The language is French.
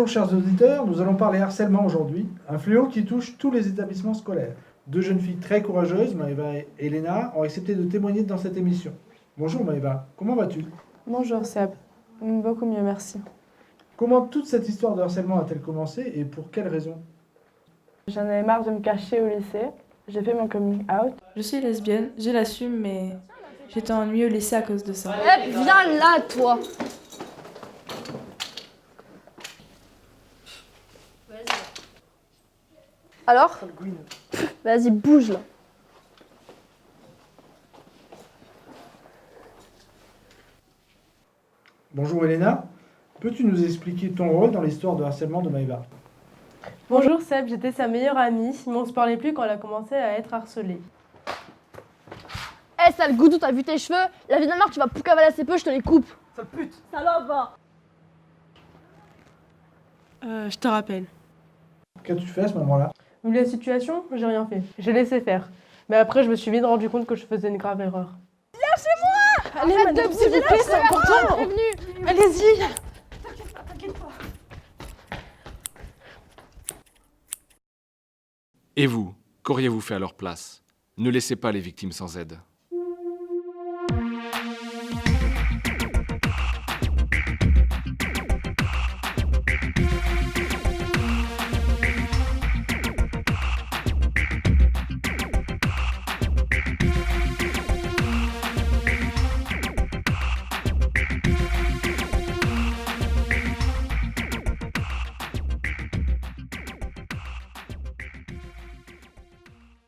Bonjour chers auditeurs, nous allons parler harcèlement aujourd'hui, un fléau qui touche tous les établissements scolaires. Deux jeunes filles très courageuses, Maëva et Elena, ont accepté de témoigner dans cette émission. Bonjour Maëva, comment vas-tu? Bonjour Seb, beaucoup mieux, merci. Comment toute cette histoire de harcèlement a-t-elle commencé et pour quelles raisons? J'en avais marre de me cacher au lycée, j'ai fait mon coming out. Je suis lesbienne, je l'assume, mais j'étais ennuyée au lycée à cause de ça. Eh, viens là, toi. Alors? Vas-y, bouge là. Bonjour Elena, peux-tu nous expliquer ton rôle dans l'histoire de harcèlement de Maëva? Bonjour Seb, j'étais sa meilleure amie, mais on se parlait plus quand elle a commencé à être harcelée. Eh, sale goudou, t'as vu tes cheveux? La vie d'un marre, tu vas plus cavaler assez peu, je te les coupe. Sale pute! Salope, va. Je te rappelle. Qu'as-tu fait à ce moment-là? Vu la situation, j'ai rien fait. J'ai laissé faire. Mais après, je me suis vite rendu compte que je faisais une grave erreur. Allez, madame, s'il vous plaît, c'est important. Allez-y! Et vous, qu'auriez-vous fait à leur place? Ne laissez pas les victimes sans aide.